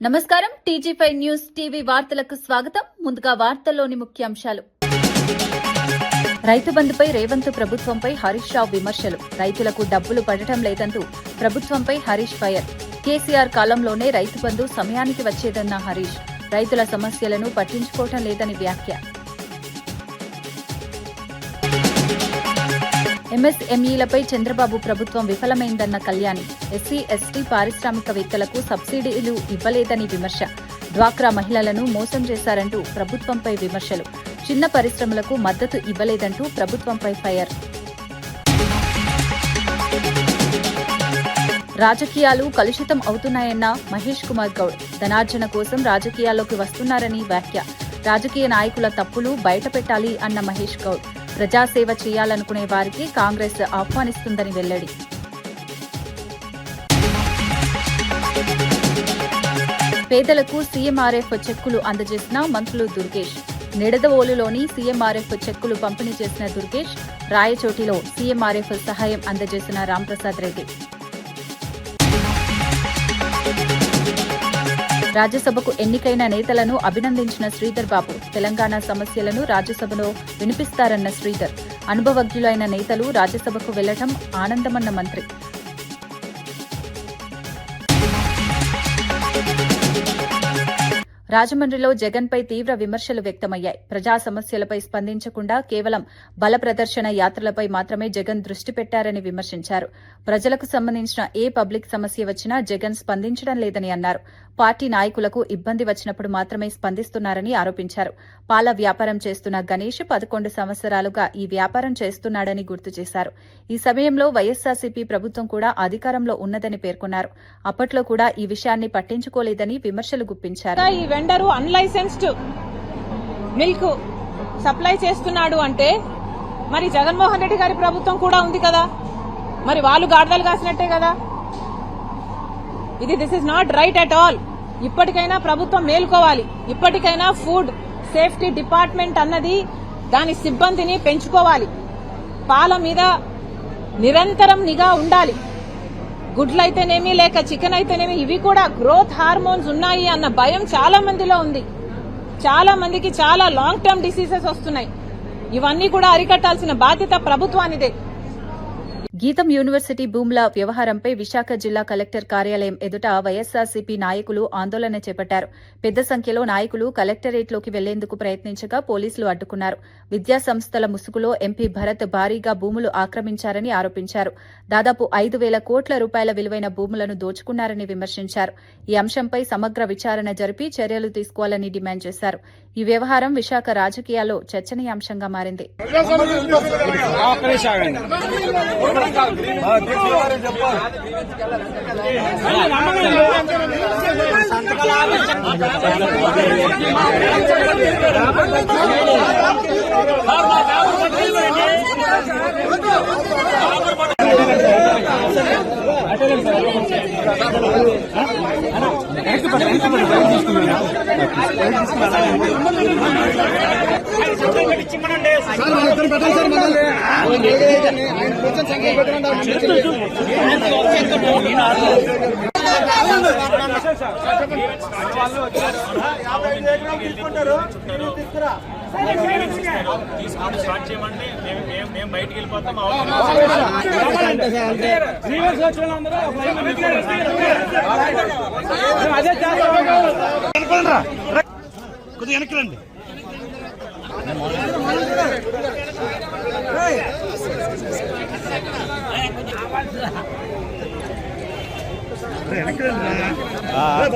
నమస్కారం. టీజీ5 news TV వార్తలకు స్వాగతం. ముందుగా వార్తల్లోని ముఖ్యాంశాలు. రైతు బంధుపై రేవంత్ ప్రభుత్వంపై హరీష్ రావు విమర్శలు. రైతులకు డబ్బులు పడటం లేదంటూ ప్రభుత్వంపై హరీష్ ఫైర్. కేసీఆర్ కాలంలోనే రైతు బంధు సమయానికి వచ్చేదన్న హరీష్. రైతుల సమస్యలను పట్టించుకోవటం లేదని వ్యాఖ్య. ఎంఎస్ఎంఈలపై చంద్రబాబు ప్రభుత్వం విఫలమైందన్న కళ్యాణి. ఎస్సీ ఎస్టీ పారిశ్రామికవేత్తలకు సబ్సిడీలు ఇవ్వలేదని విమర్శ. డ్వాక్రా మహిళలను మోసం చేశారంటూ ప్రభుత్వంపై విమర్శలు. చిన్న పరిశ్రమలకు మద్దతు ఇవ్వలేదంటూ ప్రభుత్వంపై ఫైర్. రాజకీయాలు కలుషితం అవుతున్నాయన్న మహేష్ కుమార్ గౌడ్. ధనార్జన కోసం రాజకీయాల్లోకి వస్తున్నారని వ్యాఖ్య. రాజకీయ నాయకుల తప్పులు బయటపెట్టాలి అన్న మహేష్ గౌడ్. ప్రజాసేవ చేయాలనుకునే వారికి కాంగ్రెస్ ఆహ్వానిస్తుందని వెల్లడి. పేదలకు సీఎంఆర్ఎఫ్ చెక్కులు అందజేసిన మంత్రులు దుర్గేష్. నిడదవోలులోని సీఎంఆర్ఎఫ్ చెక్కులు పంపిణీ చేసిన దుర్గేష్. రాయచోటిలో సీఎంఆర్ఎఫ్ సహాయం అందజేసిన రాంప్రసాద్ రెడ్డి. రాజ్యసభకు ఎన్నికైన నేతలను అభినందించిన శ్రీధర్ బాబు. తెలంగాణ సమస్యలను రాజ్యసభలో వినిపిస్తారన్న శ్రీధర్. అనుభవజ్ఞులైన నేతలు రాజ్యసభకు వెళ్లడం ఆనందమన్న మంత్రి. రాజమండ్రిలో జగన్పై తీవ్ర విమర్శలు వ్యక్తమయ్యాయి. ప్రజా సమస్యలపై స్పందించకుండా కేవలం బల ప్రదర్శన యాత్రలపై మాత్రమే జగన్ దృష్టి పెట్టారని విమర్శించారు. ప్రజలకు సంబంధించిన ఏ పబ్లిక్ సమస్య వచ్చినా జగన్ స్పందించడం లేదని అన్నారు. పార్టీ నాయకులకు ఇబ్బంది వచ్చినప్పుడు మాత్రమే స్పందిస్తున్నారని ఆరోపించారు. పాల వ్యాపారం చేస్తున్న గణేష్ 11 సంవత్సరాలుగా ఈ వ్యాపారం చేస్తున్నాడని గుర్తు చేశారు. ఈ సమయంలో వైఎస్సార్సీపీ ప్రభుత్వం కూడా అధికారంలో ఉన్నదని పేర్కొన్నారు. అప్పట్లో కూడా ఈ విషయాన్ని పట్టించుకోలేదని విమర్శలు గుప్పించారు. వెండరు అన్లైసెన్స్డ్ మిల్క్ సప్లై చేస్తున్నాడు అంటే మరి జగన్మోహన్ రెడ్డి గారి ప్రభుత్వం కూడా ఉంది కదా, మరి వాళ్ళు గాడిదలు కాసినట్టే కదా. This is not right at all. ఇప్పటికైనా ప్రభుత్వం మేల్కోవాలి. ఇప్పటికైనా ఫుడ్ సేఫ్టీ డిపార్ట్మెంట్ అన్నది దాని సిబ్బందిని పెంచుకోవాలి. పాల మీద నిరంతరం నిఘా ఉండాలి. గుడ్లైతేనేమి లేక చికెన్ అయితేనేమి ఇవి కూడా గ్రోత్ హార్మోన్స్ ఉన్నాయి అన్న భయం చాలా మందిలో ఉంది. చాలా మందికి చాలా లాంగ్ టర్మ్ డిసీజెస్ వస్తున్నాయి. ఇవన్నీ కూడా అరికట్టాల్సిన బాధ్యత ప్రభుత్వానిదే. గీతం యూనివర్సిటీ భూముల వ్యవహారంపై విశాఖ జిల్లా కలెక్టర్ కార్యాలయం ఎదుట వైఎస్సార్సీపీ నాయకులు ఆందోళన చేపట్టారు. పెద్ద సంఖ్యలో నాయకులు కలెక్టరేట్లోకి వెళ్లేందుకు ప్రయత్నించగా పోలీసులు అడ్డుకున్నారు. విద్యా సంస్థల ముసుగులో ఎంపీ భరత్ భారీగా భూములు ఆక్రమించారని ఆరోపించారు. దాదాపు 5,000 కోట్ల రూపాయల విలువైన భూములను దోచుకున్నారని విమర్శించారు. ఈ అంశంపై సమగ్ర విచారణ జరిపి చర్యలు తీసుకోవాలని డిమాండ్ చేశారు. ఈ వ్యవహారం విశాఖ రాజకీయాల్లో చర్చనీయాంశంగా మారింది. స్టార్ట్ చేయమంటే మేము బయటికి వెళ్ళిపోతాం. కొద్దిగా వెనక్కి రండి.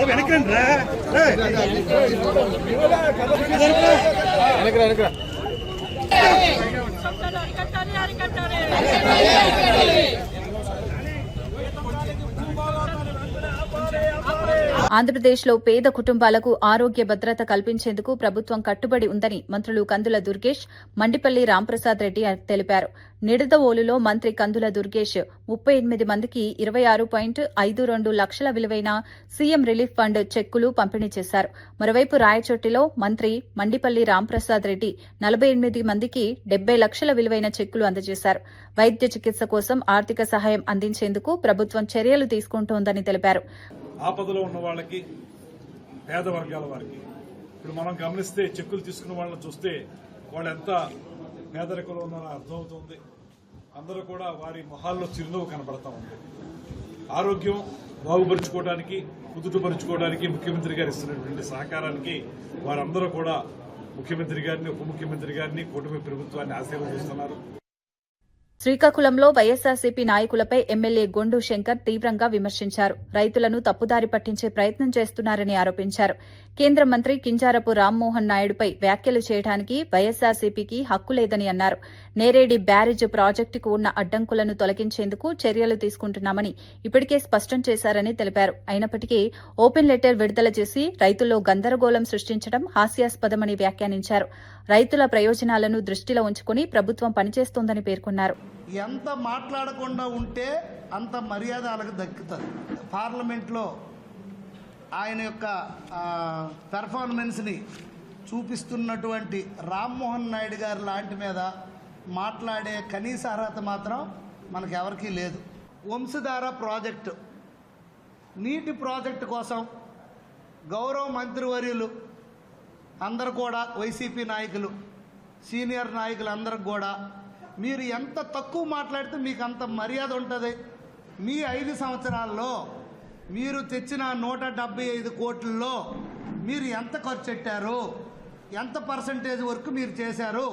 వెనక్కి రండి రా. ఆంధ్రప్రదేశ్లో పేద కుటుంబాలకు ఆరోగ్య భద్రత కల్పించేందుకు ప్రభుత్వం కట్టుబడి ఉందని మంత్రులు కందుల దుర్గేష్, మండిపల్లి రాంప్రసాద్ రెడ్డి తెలిపారు. నిడదవోలులో మంత్రి కందుల దుర్గేష్ 38 మందికి 26.52 లక్షల విలువైన సీఎం రిలీఫ్ ఫండ్ చెక్కులు పంపిణీ చేశారు. మరోవైపు రాయచోటిలో మంత్రి మండిపల్లి రాంప్రసాద్ రెడ్డి 48 మందికి 70 లక్షల విలువైన చెక్కులు అందజేశారు. వైద్య చికిత్స కోసం ఆర్థిక సహాయం అందించేందుకు ప్రభుత్వం చర్యలు తీసుకుంటోందని తెలిపారు. ఆపదలో ఉన్న వాళ్ళకి పేద వర్గాల వారికి. ఇప్పుడు మనం గమనిస్తే చెక్కులు తీసుకున్న వాళ్ళని చూస్తే వాళ్ళు ఎంత పేదరికంలో ఉన్నారో అర్థమవుతుంది. అందరూ కూడా వారి మొహాల్లో చిరునవ్వు కనబడతా ఉంది. ఆరోగ్యం బాగుపరుచుకోవడానికి, కుదుటపరుచుకోవడానికి ముఖ్యమంత్రి గారు ఇస్తున్నటువంటి సహకారానికి వారందరూ కూడా ముఖ్యమంత్రి గారిని, ఉప ముఖ్యమంత్రి గారిని, కూటమి ప్రభుత్వాన్ని ఆశీర్వదిస్తున్నారు. శ్రీకాకుళంలో వైఎస్సార్సీపీ నాయకులపై ఎమ్మెల్యే గొండు శంకర్ తీవ్రంగా విమర్శించారు. రైతులను తప్పుదారి పట్టించే ప్రయత్నం చేస్తున్నారని ఆరోపించారు. కేంద్ర మంత్రి కింజారపు రామ్మోహన్ నాయుడుపై వ్యాఖ్యలు చేయడానికి వైఎస్సార్సీపీకి హక్కు లేదని అన్నారు. నేరేడి బ్యారేజ్ ప్రాజెక్టుకు ఉన్న అడ్డంకులను తొలగించేందుకు చర్యలు తీసుకుంటున్నామని ఇప్పటికే స్పష్టం చేశారని తెలిపారు. అయినప్పటికీ ఓపెన్ లెటర్ విడుదల చేసి రైతుల్లో గందరగోళం సృష్టించడం హాస్యాస్పదమని వ్యాఖ్యానించారు. రైతుల ప్రయోజనాలను దృష్టిలో ఉంచుకుని ప్రభుత్వం పనిచేస్తోందని పేర్కొన్నారు. ఎంత మాట్లాడకుండా ఉంటే అంత మర్యాద వాళ్ళకి దక్కుతుంది. పార్లమెంట్లో ఆయన యొక్క పెర్ఫార్మెన్స్ని చూపిస్తున్నటువంటి రామ్మోహన్ నాయుడు గారి లాంటి మీద మాట్లాడే కనీస అర్హత మాత్రం మనకెవరికీ లేదు. వంశధార ప్రాజెక్టు, నీటి ప్రాజెక్టు కోసం గౌరవ మంత్రివర్యులు అందరూ కూడా, వైసీపీ నాయకులు, సీనియర్ నాయకులు అందరికి కూడా మీరు ఎంత తక్కువ మాట్లాడితే మీకు అంత మర్యాద ఉంటుంది. మీ 5 సంవత్సరాల్లో మీరు తెచ్చిన 175 కోట్లలో మీరు ఎంత ఖర్చు పెట్టారు, ఎంత పర్సంటేజ్ వరకు మీరు చేశారు,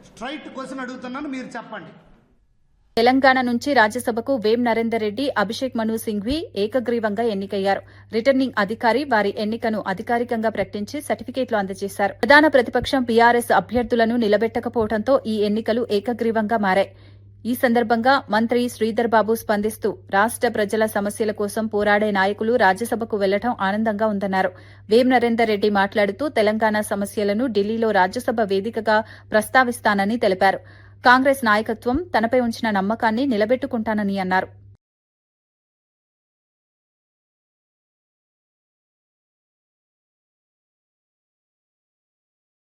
స్ట్రైట్ క్వశ్చన్ అడుగుతున్నాను, మీరు చెప్పండి. తెలంగాణ నుంచి రాజ్యసభకు వేం నరేందర్ రెడ్డి, అభిషేక్ మను సింఘ్వి ఏకగ్రీవంగా ఎన్నికయ్యారు. రిటర్నింగ్ అధికారి వారి ఎన్నికను అధికారికంగా ప్రకటించి సర్టిఫికేట్లు అందజేశారు. ప్రధాన ప్రతిపక్షం బీఆర్ఎస్ అభ్యర్థులను నిలబెట్టకపోవడంతో ఈ ఎన్నికలు ఏకగ్రీవంగా మారాయి. ఈ సందర్భంగా మంత్రి శ్రీధర్ బాబు స్పందిస్తూ రాష్ట ప్రజల సమస్యల కోసం పోరాడే నాయకులు రాజ్యసభకు వెళ్లడం ఆనందంగా ఉందన్నారు. వేం నరేందర్ రెడ్డి మాట్లాడుతూ తెలంగాణ సమస్యలను ఢిల్లీలో రాజ్యసభ వేదికగా ప్రస్తావిస్తానని తెలిపారు. కాంగ్రెస్ నాయకత్వం తనపై ఉంచిన నమ్మకాన్ని నిలబెట్టుకుంటానని అన్నారు.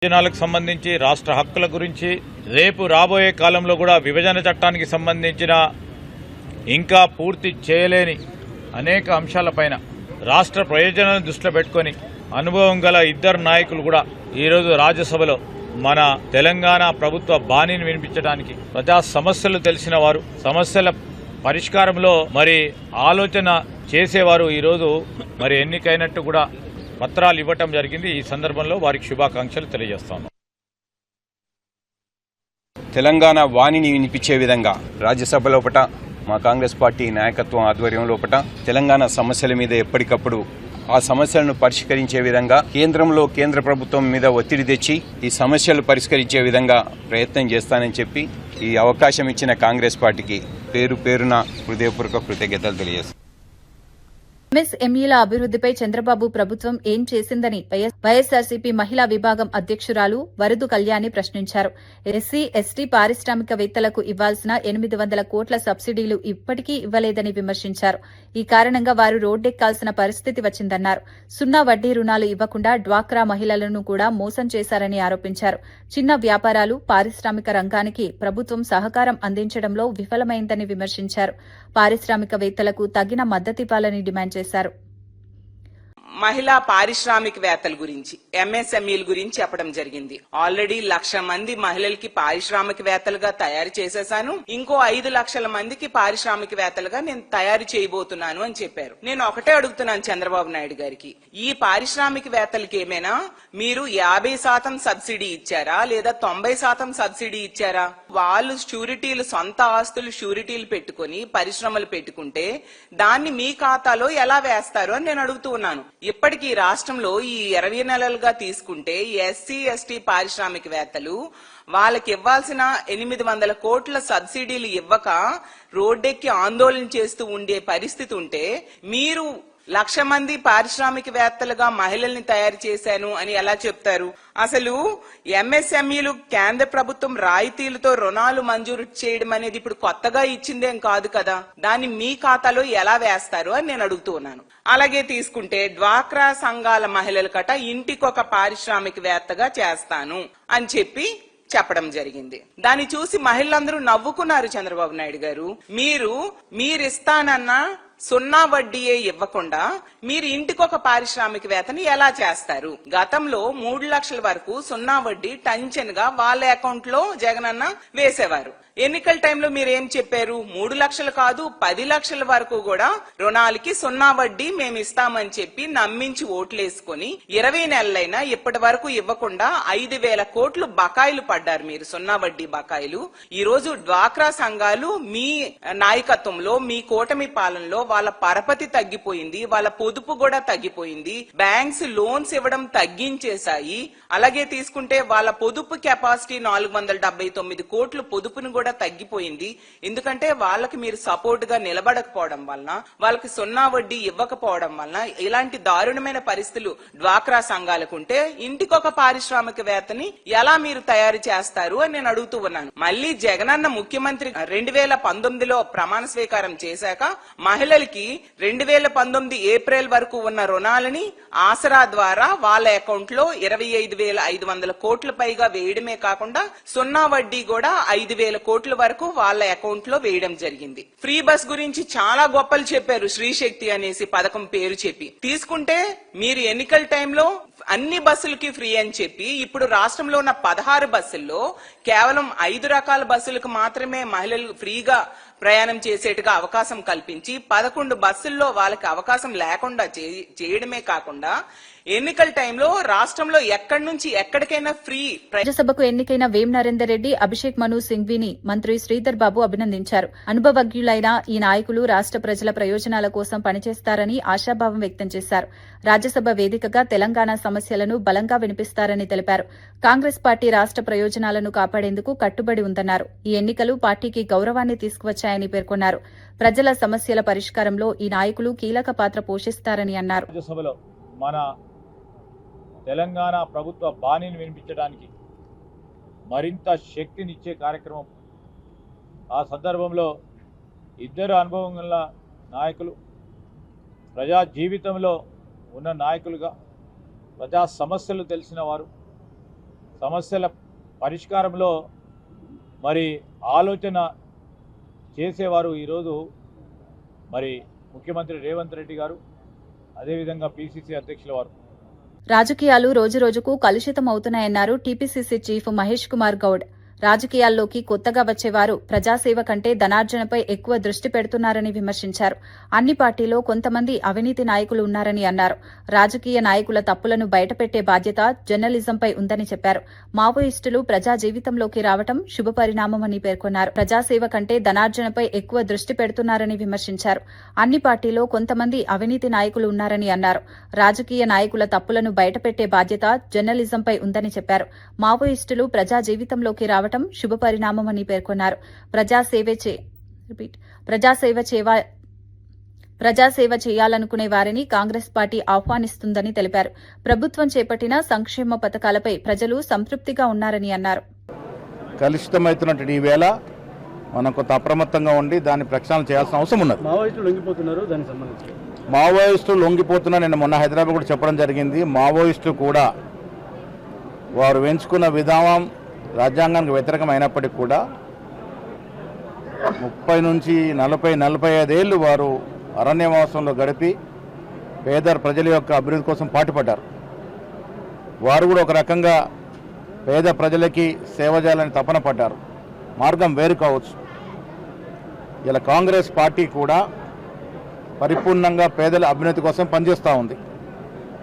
విభజనలకు సంబంధించి, రాష్ట్ర హక్కుల గురించి, రేపు రాబోయే కాలంలో కూడా విభజన చట్టానికి సంబంధించిన ఇంకా పూర్తి చేయలేని అనేక అంశాలపైన రాష్ట్ర ప్రయోజనాలను దృష్టిలో పెట్టుకుని అనుభవం గల 2 నాయకులు కూడా ఈరోజు రాజ్యసభలో మన తెలంగాణ ప్రభుత్వ బాణిని వినిపించడానికి, ప్రజా సమస్యలు తెలిసిన వారు, సమస్యల పరిష్కారంలో మరి ఆలోచన చేసేవారు ఈరోజు మరి ఎన్నికైనట్టు కూడా పత్రాలు ఇవ్వటం జరిగింది. ఈ సందర్భంలో వారికి శుభాకాంక్షలు తెలియజేస్తాను. తెలంగాణ వాణిని వినిపించే విధంగా రాజ్యసభ లోపట మా కాంగ్రెస్ పార్టీ నాయకత్వం ఆధ్వర్యం లోపట తెలంగాణ సమస్యల మీద ఎప్పటికప్పుడు ఆ సమస్యలను పరిష్కరించే విధంగా కేంద్ర ప్రభుత్వం మీద ఒత్తిడి తెచ్చి ఈ సమస్యలు పరిష్కరించే విధంగా ప్రయత్నం చేస్తానని చెప్పి ఈ అవకాశం ఇచ్చిన కాంగ్రెస్ పార్టీకి పేరు పేరున హృదయపూర్వక కృతజ్ఞతలు తెలియజేస్తాను. ఎంఎస్ఎంఈల అభివృద్దిపై చంద్రబాబు ప్రభుత్వం ఏం చేసిందని వైఎస్సార్సీపీ మహిళా విభాగం అధ్యక్షురాలు వరదు కళ్యాణి ప్రశ్నించారు. ఎస్సీ, ఎస్టీ పారిశ్రామికవేత్తలకు ఇవ్వాల్సిన 800 కోట్ల సబ్సిడీలు ఇప్పటికీ ఇవ్వలేదని విమర్శించారు. ఈ కారణంగా వారు రోడ్డెక్కాల్సిన పరిస్థితి వచ్చిందన్నారు. 0 వడ్డీ రుణాలు ఇవ్వకుండా డ్వాక్రా మహిళలను కూడా మోసం చేశారని ఆరోపించారు. చిన్న వ్యాపారాలు, పారిశ్రామిక రంగానికి ప్రభుత్వం సహకారం అందించడంలో విఫలమైందని విమర్శించారు. పారిశ్రామికవేత్తలకు తగిన మద్దతివ్వాలని డిమాండ్ చేశారు. మహిళా పారిశ్రామికవేత్తల గురించి, ఎంఎస్ఎంఈల గురించి చెప్పడం జరిగింది. ఆల్రెడీ 1,00,000 మంది మహిళలకి పారిశ్రామికవేత్తలుగా తయారు చేసేశాను, ఇంకో 5 లక్షల మందికి పారిశ్రామికవేత్తలుగా నేను తయారు చేయబోతున్నాను అని చెప్పారు. నేను ఒకటే అడుగుతున్నాను చంద్రబాబు నాయుడు గారికి, ఈ పారిశ్రామికవేత్తలకి ఏమైనా మీరు 50% సబ్సిడీ ఇచ్చారా లేదా 90% సబ్సిడీ ఇచ్చారా? వాళ్ళు షూరిటీలు, సొంత ఆస్తులు షూరిటీలు పెట్టుకుని పరిశ్రమలు పెట్టుకుంటే దాన్ని మీ ఖాతాలో ఎలా వేస్తారు అని నేను అడుగుతూ ఉన్నాను. ఇప్పటికీ రాష్ట్రంలో ఈ 20 నెలలుగా తీసుకుంటే ఎస్సీ, ఎస్టీ పారిశ్రామికవేత్తలు వాళ్ళకి ఇవ్వాల్సిన 800 కోట్ల సబ్సిడీలు ఇవ్వక రోడ్డెక్కి ఆందోళన చేస్తూ ఉండే పరిస్థితి ఉంటే మీరు 1,00,000 మంది పారిశ్రామికవేత్తలుగా మహిళల్ని తయారు చేశాను అని ఎలా చెప్తారు? అసలు ఎంఎస్ఎంఈలు కేంద్ర ప్రభుత్వం రాయితీలతో రుణాలు మంజూరు చేయడం అనేది ఇప్పుడు కొత్తగా ఇచ్చిందేం కాదు కదా, దాన్ని మీ ఖాతాలో ఎలా వేస్తారు అని నేను అడుగుతూ ఉన్నాను. అలాగే తీసుకుంటే డ్వాక్రా సంఘాల మహిళల కట ఇంటికొక పారిశ్రామికవేత్తగా చేస్తాను అని చెప్పడం జరిగింది. దాన్ని చూసి మహిళలందరూ నవ్వుకున్నారు. చంద్రబాబు నాయుడు గారు, మీరిస్తానన్న సున్నా వడ్డీయే ఇవ్వకుండా మీరు ఇంటికొక పారిశ్రామికవేత్తని ఎలా చేస్తారు? గతంలో 3 లక్షల వరకు సున్నా వడ్డీ టంచెన్గా వాళ్ళ అకౌంట్ లో జగనన్న వేసేవారు. ఎన్నికల టైంలో మీరు ఏం చెప్పారు? 3 లక్షలు కాదు 10 లక్షల వరకు కూడా రుణాలకి సున్నా వడ్డీ మేము ఇస్తామని చెప్పి నమ్మించి ఓట్లేసుకుని 20 నెలలైనా ఇప్పటి వరకు ఇవ్వకుండా 5,000 కోట్లు బకాయిలు పడ్డారు మీరు, సున్నా వడ్డీ బకాయిలు. ఈ రోజు డ్వాక్రా సంఘాలు మీ నాయకత్వంలో, మీ కూటమి పాలనలో వాళ్ళ పరపతి తగ్గిపోయింది, వాళ్ళ పొదుపు కూడా తగ్గిపోయింది. బ్యాంక్స్ లోన్స్ ఇవ్వడం తగ్గించేశాయి. అలాగే తీసుకుంటే వాళ్ళ పొదుపు కెపాసిటీ 479 కోట్లు పొదుపును కూడా తగ్గిపోయింది. ఎందుకంటే వాళ్ళకి మీరు సపోర్ట్ గా నిలబడకపోవడం వలన, వాళ్ళకి సున్నా వడ్డీ ఇవ్వకపోవడం వలన ఇలాంటి దారుణమైన పరిస్థితులు డ్వాక్రా సంఘాలకు ఉంటే ఇంటికొక పారిశ్రామికవేత్తని ఎలా మీరు తయారు చేస్తారు అని నేను అడుగుతూ ఉన్నాను. మళ్ళీ జగనన్న ముఖ్యమంత్రి 2019లో ప్రమాణ స్వీకారం చేశాక మహిళలకి 2019 ఏప్రిల్ వరకు ఉన్న రుణాలని ఆసరా ద్వారా వాళ్ళ అకౌంట్ లో 25,500 కోట్ల పైగా వేయడమే కాకుండా సున్నా వడ్డీ కూడా 5,000 కోట్ల వరకు వాళ్ళ అకౌంట్ లో వేయడం జరిగింది. ఫ్రీ బస్ గురించి చాలా గొప్పలు చెప్పారు, శ్రీశక్తి అనేసి పథకం పేరు చెప్పి. తీసుకుంటే మీరు ఎన్నికల టైంలో అన్ని బస్సులకి ఫ్రీ అని చెప్పి ఇప్పుడు రాష్ట్రంలో ఉన్న 16 బస్సుల్లో కేవలం 5 రకాల బస్సులకు మాత్రమే మహిళలు ఫ్రీగా ప్రయాణం చేసేట్టుగా అవకాశం కల్పించి 11 బస్సుల్లో వాళ్ళకి అవకాశం లేకుండా చేయడమే కాకుండా ఎన్నికల టైంలో రాష్ట్రంలో ఎక్కడి నుంచి ఎక్కడికైనా ఫ్రీ. రాజ్యసభకు ఎన్నికైన వేం నరేందర్ రెడ్డి, అభిషేక్ మను సింఘ్వీని మంత్రి శ్రీధర్ బాబు అభినందించారు. అనుభవజ్ఞులైన ఈ నాయకులు రాష్ట్ర ప్రజల ప్రయోజనాల కోసం పనిచేస్తారని ఆశాభావం వ్యక్తం చేశారు. రాజ్యసభ వేదికగా తెలంగాణ సమస్యలను బలంగా వినిపిస్తారని తెలిపారు. కాంగ్రెస్ పార్టీ రాష్ట్ర ప్రయోజనాలను కాపాడేందుకు కట్టుబడి ఉందన్నారు. ఈ ఎన్నికలు పార్టీకి గౌరవాన్ని తీసుకువచ్చాయని పేర్కొన్నారు. ప్రజల సమస్యల పరిష్కారంలో ఈ నాయకులు కీలక పాత్ర పోషిస్తారని అన్నారు. మన తెలంగాణ ప్రభుత్వ బాణిని వినిపించడానికి మరింత శక్తినిచ్చే కార్యక్రమం. ఆ సందర్భంలో ఇద్దరు అనుభవం గల నాయకులు, ప్రజా జీవితంలో ఉన్న నాయకులుగా, ప్రజా సమస్యలు తెలిసిన వారు, సమస్యల పరిష్కారంలో మరి ఆలోచన చేసేవారు ఈరోజు మరి ముఖ్యమంత్రి రేవంత్ రెడ్డి గారు, అదేవిధంగా పిసిసి అధ్యక్షుల వారు. రాజకీయాలు రోజురోజుకు కలుషితం అవుతున్నాయన్నారు టీపీసీసీ చీఫ్ మహేష్ కుమార్ గౌడ్. రాజకీయాల్లోకి కొత్తగా వచ్చేవారు ప్రజాసేవ కంటే ధనార్జనపై ఎక్కువ దృష్టి పెడుతున్నారని విమర్శించారు. అన్ని పార్టీలో కొంతమంది అవినీతి నాయకులు ఉన్నారని అన్నారు. రాజకీయ నాయకుల తప్పులను బయటపెట్టే బాధ్యత జర్నలిజంపై ఉందని చెప్పారు. మావోయిస్టులు ప్రజా జీవితంలోకి రావడం శుభపరిణామమని పేర్కొన్నారు. ప్రజాసేవ కంటే ధనార్జనపై ఎక్కువ దృష్టి పెడుతున్నారని విమర్శించారు. అన్ని పార్టీలో కొంతమంది అవినీతి నాయకులు ఉన్నారని అన్నారు. రాజకీయ నాయకుల తప్పులను బయటపెట్టే బాధ్యత జర్నలిజంపై ఉందని చెప్పారు. మావోయిస్టులు ప్రజా జీవితంలోకి రావడం శుభపరిణామమని పేర్కొన్నారు. ప్రజాసేవ చేయాలనుకునే వారిని కాంగ్రెస్ పార్టీ ఆహ్వానిస్తుందని తెలిపారు. ప్రభుత్వం చేపట్టిన సంక్షేమ పథకాలపై ప్రజలు సంతృప్తిగా ఉన్నారని అన్నారు. కలుషితమవుతున్నటువంటి ఈ వేళ మనం కొంత అప్రమత్తంగా ఉండి దాన్ని ప్రక్షాళన చేయాల్సిన అవసరం ఉన్నది. మావోయిస్టులు లొంగిపోతున్నారు. నేను మొన్న హైదరాబాద్ కూడా చెప్పడం జరిగింది. మావోయిస్టులు కూడా వారు ఎంచుకున్న విధానం రాజ్యాంగానికి వ్యతిరేకమైనప్పటికీ కూడా 30 నుంచి 40-45 ఏళ్లు వారు అరణ్యవాసంలో గడిపి పేద ప్రజల యొక్క అభివృద్ధి కోసం పాటుపడ్డారు. వారు కూడా ఒక రకంగా పేద ప్రజలకి సేవ చేయాలని తపన పడ్డారు. మార్గం వేరు కావచ్చు. ఇలా కాంగ్రెస్ పార్టీ కూడా పరిపూర్ణంగా పేదల అభ్యున్నతి కోసం పనిచేస్తూ ఉంది.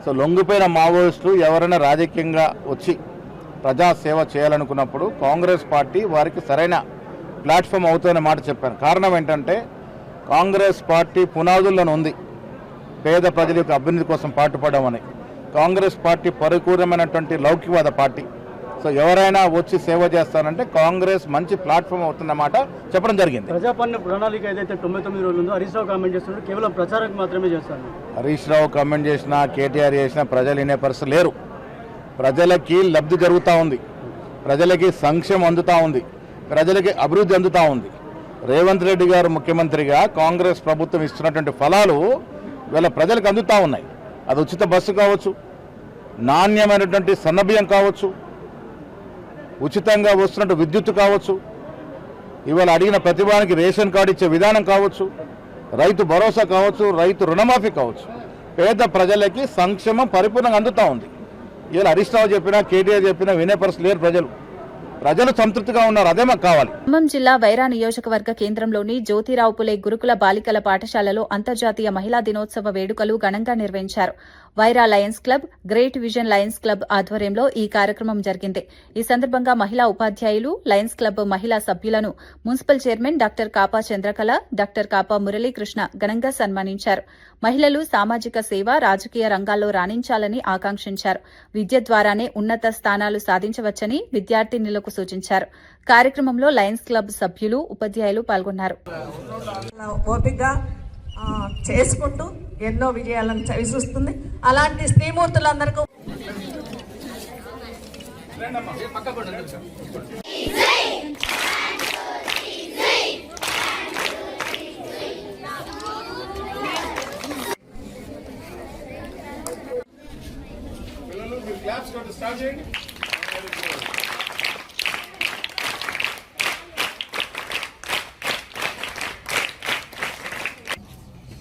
సో లొంగిపోయిన మావోయిస్టులు ఎవరైనా రాజకీయంగా వచ్చి ప్రజాసేవ చేయాలనుకున్నప్పుడు కాంగ్రెస్ పార్టీ వారికి సరైన ప్లాట్ఫామ్ అవుతుందనే మాట చెప్పాను. కారణం ఏంటంటే కాంగ్రెస్ పార్టీ పునాదుల్లోనే ఉంది పేద ప్రజల యొక్క అభ్యున్నతి కోసం పాటుపడమని. కాంగ్రెస్ పార్టీ పరిపూర్ణమైనటువంటి లౌకికవాద పార్టీ. సో ఎవరైనా వచ్చి సేవ చేస్తారంటే కాంగ్రెస్ మంచి ప్లాట్ఫామ్ అవుతుందన్నమాట చెప్పడం జరిగింది. ప్రజాపాలన ప్రణాళిక ఏదైతే 99 రోజులు ఉందో హరీష్ రావు కామెంట్ చేస్తున్నారు, కేవలం ప్రచారం మాత్రమే చేస్తారు. హరీష్ రావు కామెంట్ చేసినా, కేటీఆర్ చేసినా ప్రజలు వినే పరిస్థితి లేరు. ప్రజలకి లబ్ధి జరుగుతూ ఉంది, ప్రజలకి సంక్షేమం అందుతూ ఉంది, ప్రజలకి అభివృద్ధి అందుతూ ఉంది. రేవంత్ రెడ్డి గారు ముఖ్యమంత్రిగా కాంగ్రెస్ ప్రభుత్వం ఇస్తున్నటువంటి ఫలాలు వీళ్ళ ప్రజలకు అందుతూ ఉన్నాయి. అది ఉచిత బస్సు కావచ్చు, నాణ్యమైనటువంటి సన్నబియ్యం కావచ్చు, ఉచితంగా వస్తున్నట్టు విద్యుత్తు కావచ్చు, ఇవాళ అడిగిన ప్రతిభానికి రేషన్ కార్డు ఇచ్చే విధానం కావచ్చు, రైతు భరోసా కావచ్చు, రైతు రుణమాఫీ కావచ్చు, పేద ప్రజలకి సంక్షేమం పరిపూర్ణంగా అందుతూ ఉంది. ఇలా హరీష్ రావు చెప్పినా, కేటీఆర్ చెప్పినా వినే పరిస్థితి లేరు. ప్రజలు సంతృప్తిగా ఉన్నారు. అదే మాకు కావాలి. ఖమ్మం జిల్లా వైరా నియోజకవర్గ కేంద్రంలోని జ్యోతిరావు పులే గురుకుల బాలికల పాఠశాలలో అంతర్జాతీయ మహిళా దినోత్సవ వేడుకలు ఘనంగా నిర్వహించారు. Wyra Lions club, great vision Lions club ఆధ్వర్యంలో ఈ కార్యక్రమం జరిగింది. ఈ సందర్భంగా మహిళా ఉపాధ్యాయులు, లయన్స్ క్లబ్ మహిళా సభ్యులను municipal chairman doctor Kapa Chandrakala, doctor Kapa Muralikrishna ఘనంగా సన్మానించారు. మహిళలు సామాజిక సేవ, రాజకీయ రంగాల్లో రాణించాలని ఆకాంక్షించారు. విద్య ద్వారానే ఉన్నత స్థానాలు సాధించవచ్చని విద్యార్థినులకు సూచించారు. కార్యక్రమంలో లయన్స్ క్లబ్ సభ్యులు, ఉపాధ్యాయులు పాల్గొన్నారు. ఓపికగా చేసుకుంటూ ఎన్నో విజయాలను చవిచూస్తుంది. అలాంటి స్త్రీమూర్తులందరికీ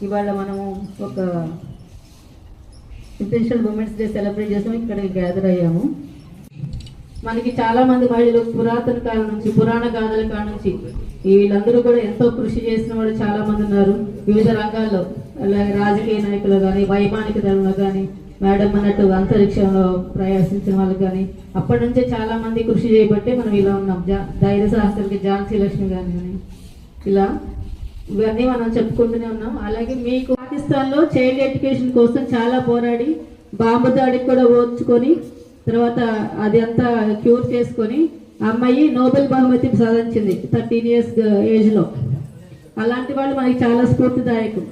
ఇవాళ మనము ఒక ఇంటర్నేషనల్ ఉమెన్స్ డే సెలబ్రేట్ చేసాము. ఇక్కడ గ్యాదర్ అయ్యాము. మనకి చాలా మంది మహిళలు పురాతన కాలం నుంచి, పురాణ గాథల కాలం నుంచి వీళ్ళందరూ కూడా ఎంతో కృషి చేసిన వాళ్ళు చాలా మంది ఉన్నారు. వివిధ రంగాల్లో, అలాగే రాజకీయ నాయకులు కానీ, వైమానిక దళంలో కానీ, మేడం అన్నట్టు అంతరిక్షంలో ప్రయాసించిన వాళ్ళు కానీ, అప్పటి నుంచే చాలా మంది కృషి చేయబట్టే మనం ఇలా ఉన్నాం. ధైర్య సాహసాలకి ఝాన్సీ లక్ష్మి కానీ ఇలా ఇవన్నీ మనం చెప్పుకుంటూనే ఉన్నాం. అలాగే మీకు పాకిస్తాన్లో చైల్డ్ ఎడ్యుకేషన్ కోసం చాలా పోరాడి బాంబు దాడికి కూడా ఓర్చుకొని తర్వాత అది అంతా క్యూర్ చేసుకొని అమ్మాయి నోబెల్ బహుమతి సాధించింది 13 years ఏజ్లో. అలాంటి వాళ్ళు మనకి చాలా స్ఫూర్తిదాయకం.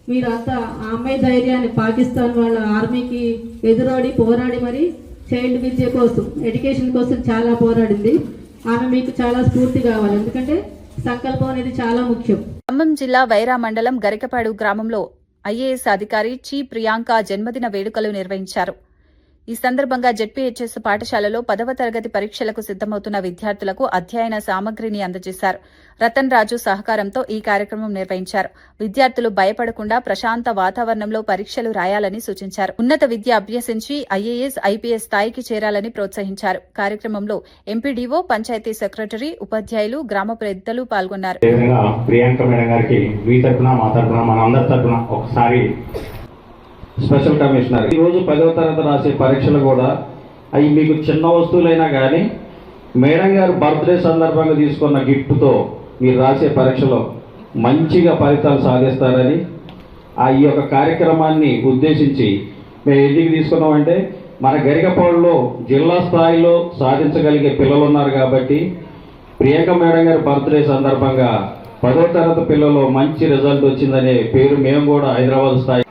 మీరంతా ఆ అమ్మాయి ధైర్యాన్ని, పాకిస్తాన్ వాళ్ళ ఆర్మీకి ఎదురోడి పోరాడి మరి చైల్డ్ విద్య కోసం, ఎడ్యుకేషన్ కోసం చాలా పోరాడింది. ఆమె మీకు చాలా స్ఫూర్తి కావాలి. ఎందుకంటే సంకల్పం అనేది చాలా ముఖ్యం. ఖమ్మం జిల్లా వైరా మండలం గరికపాడు గ్రామంలో ఐఏఎస్ అధికారి చి ప్రియాంక జన్మదిన వేడుకలు నిర్వహించారు. ఈ సందర్భంగా జెడ్పీహెచ్ఎస్ పాఠశాలలో 10వ తరగతి పరీక్షలకు సిద్దమవుతున్న విద్యార్థులకు అధ్యయన సామగ్రిని అందజేశారు. రతన్ రాజు సహకారంతో ఈ కార్యక్రమం నిర్వహించారు. విద్యార్థులు భయపడకుండా ప్రశాంత వాతావరణంలో పరీక్షలు రాయాలని సూచించారు. ఉన్నత విద్య అభ్యసించి ఐఏఎస్, ఐపీఎస్ స్థాయికి చేరాలని ప్రోత్సహించారు. కార్యక్రమంలో ఎంపీడీఓ, పంచాయతీ సెక్రటరీ, ఉపాధ్యాయులు, గ్రామ పెద్దలు పాల్గొన్నారు. ప్రియాంక మేడం గారికి మీ తరఫున, మా తరఫున, మన అందరి తరఫున ఒకసారి స్పెషల్ కమిషనర్. ఈరోజు 10వ తరగతి రాసే పరీక్షలు కూడా అవి మీకు చిన్న వస్తువులైనా కానీ మేడం గారు బర్త్డే సందర్భంగా తీసుకున్న గిఫ్ట్తో మీరు రాసే పరీక్షలో మంచిగా ఫలితాలు సాధిస్తారని ఈ యొక్క కార్యక్రమాన్ని ఉద్దేశించి మేము ఎందుకు తీసుకున్నామంటే మన గరికపాడులో జిల్లా స్థాయిలో సాధించగలిగే పిల్లలు ఉన్నారు కాబట్టి ప్రియాంక మేడం గారి బర్త్డే సందర్భంగా 10వ తరగతి పిల్లలు మంచి రిజల్ట్ వచ్చిందనే పేరు మేము కూడా హైదరాబాద్ స్థాయి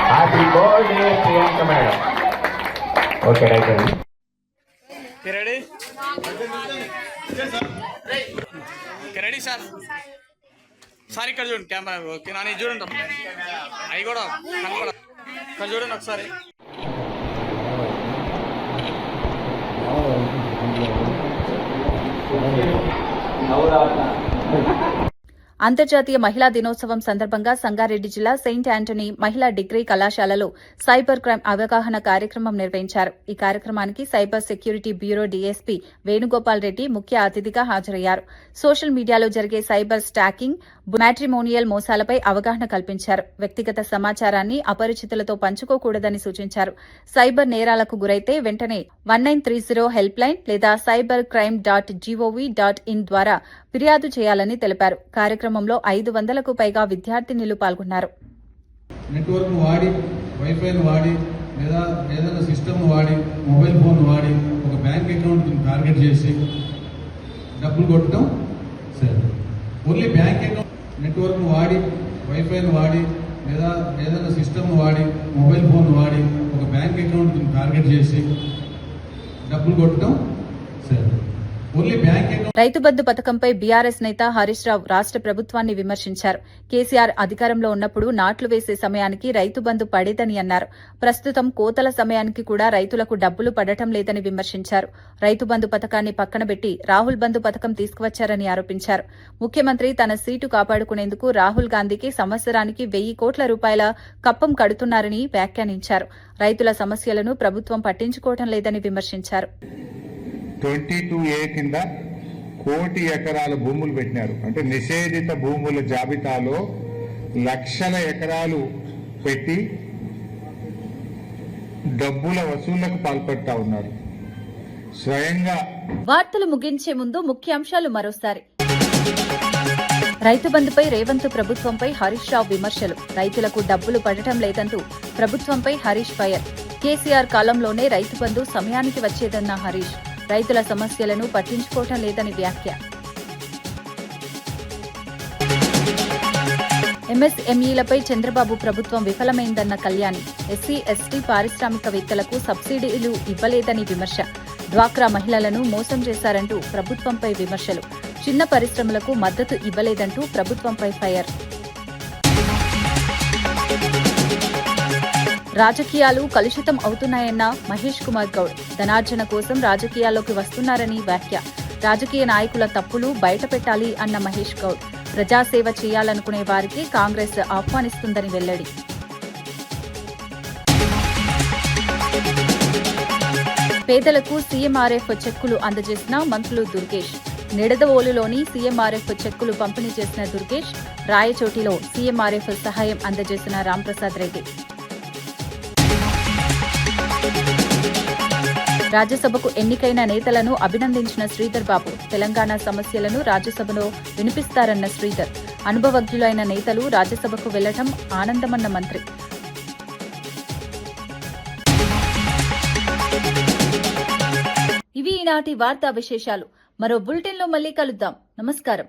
happy birthday Priyanka madam. Okay right అండి. Ready sir. సార్ ఇక్కడ చూడండి కెమెరా. ఓకే నాని చూడండి, అవి కూడా ఇక్కడ చూడండి ఒకసారి. అంతర్జాతీయ మహిళా దినోత్సవం సందర్భంగా సంగారెడ్డి జిల్లా సెయింట్ యాంటనీ మహిళా డిగ్రీ కళాశాలలో సైబర్ క్రైమ్ అవగాహన కార్యక్రమం నిర్వహించారు. ఈ కార్యక్రమానికి cyber security bureau DSP Venugopal Reddy ముఖ్య అతిథిగా హాజరయ్యారు. సోషల్ మీడియాలో జరిగే సైబర్ స్టాకింగ్, మ్యాట్రిమోనియల్ మోసాలపై అవగాహన కల్పించారు. వ్యక్తిగత సమాచారాన్ని అపరిచితులతో పంచుకోకూడదని సూచించారు. సైబర్ నేరాలకు గురైతే వెంటనే 1930 హెల్ప్ లైన్ లేదా cybercrime.gov.in ద్వారా ఫిర్యాదు చేయాలని తెలిపారు. కార్యక్రమంలో 500కు పైగా విద్యార్థినులు పాల్గొన్నారు. నెట్వర్క్ వాడి, వైఫైని వాడి లేదా ఏదైనా సిస్టమ్ వాడి, మొబైల్ ఫోన్ వాడి ఒక బ్యాంక్ అకౌంట్ టార్గెట్ చేసి డబ్బులు కొట్టడం సరే. ఓన్లీ బ్యాంక్ అకౌంట్, నెట్వర్క్ వాడి, వైఫైని వాడి లేదా ఏదైనా సిస్టమ్ వాడి, మొబైల్ ఫోన్ వాడి ఒక బ్యాంక్ అకౌంట్ టార్గెట్ చేసి డబ్బులు కొట్టడం సరే. Only bank account Rythu Bandhu పథకంపై BRS నేత హరీష్ రావు రాష్ట్ర ప్రభుత్వాన్ని విమర్శించారు. కేసీఆర్ అధికారంలో ఉన్నప్పుడు నాట్లు వేసే సమయానికి రైతు బంధు పడేదని అన్నారు. ప్రస్తుతం కోతల సమయానికి కూడా రైతులకు డబ్బులు పడటం లేదని విమర్శించారు. రైతు బంధు పథకాన్ని పక్కనబెట్టి రాహుల్ బంధు పథకం తీసుకువచ్చారని ఆరోపించారు. ముఖ్యమంత్రి తన సీటు కాపాడుకునేందుకు రాహుల్ గాంధీకి సంవత్సరానికి 1,000 కోట్ల రూపాయల కప్పం కడుతున్నారని వ్యాఖ్యానించారు. రైతుల సమస్యలను ప్రభుత్వం పట్టించుకోవడం లేదని విమర్శించారు. 22A కింద 1 కోటి ఎకరాల భూములు పెట్టినారు. అంటే నిషేధిత భూముల జాబితాలో లక్షల ఎకరాలు పెట్టి డబ్బుల వసూళ్లకు పాల్పడతా ఉన్నారు. స్వయంగా వార్తలు ముగించే ముందు ముఖ్యాంశాలు మరోసారి. రైతు బంధుపై రేవంత్ ప్రభుత్వంపై హరీష్ రావు విమర్శలు. రైతులకు డబ్బులు పడటం లేదంటూ ప్రభుత్వంపై హరీష్ ఫైర్. కేసీఆర్ కాలంలోనే రైతు బంధు సమయానికి వచ్చేదన్న హరీష్. రైతుల సమస్యలను పట్టించుకోవటం లేదని వ్యాఖ్య. ఎంఎస్ఎంఈలపై చంద్రబాబు ప్రభుత్వం విఫలమైందన్న కళ్యాణి. ఎస్సీ ఎస్టీ పారిశ్రామికవేత్తలకు సబ్సిడీలు ఇవ్వలేదని విమర్శ. డ్వాక్రా మహిళలను మోసం చేశారంటూ ప్రభుత్వంపై విమర్శలు. చిన్న పరిశ్రమలకు మద్దతు ఇవ్వలేదంటూ ప్రభుత్వంపై ఫైర్. రాజకీయాలు కలుషితం అవుతున్నాయన్న మహేష్ కుమార్ గౌడ్. ధనార్జన కోసం రాజకీయాల్లోకి వస్తున్నారని వ్యాఖ్య. రాజకీయ నాయకుల తప్పులు బయటపెట్టాలి అన్న మహేష్ గౌడ్. ప్రజాసేవ చేయాలనుకునే వారికి కాంగ్రెస్ ఆహ్వానిస్తుందని వెల్లడి. పేదలకు సీఎంఆర్ఎఫ్ చెక్కులు అందజేసిన మంత్రులు దుర్గేష్. నిడదవోలులోని సీఎంఆర్ఎఫ్ చెక్కులు పంపిణీ చేసిన దుర్గేష్. రాయచోటిలో సీఎంఆర్ఎఫ్ సహాయం అందజేసిన రాంప్రసాద్ రెడ్డి. రాజ్యసభకు ఎన్నికైన నేతలను అభినందించిన శ్రీధర్ బాబు. తెలంగాణ సమస్యలను రాజ్యసభలో వినిపిస్తారన్న శ్రీధర్. అనుభవజ్ఞులైన నేతలు రాజ్యసభకు వెళ్లటం ఆనందమన్న మంత్రి. ఇవి ఈనాటి వార్తా విశేషాలు. మరో బులెటిన్లో మళ్లీ కలుద్దాం. నమస్కారం.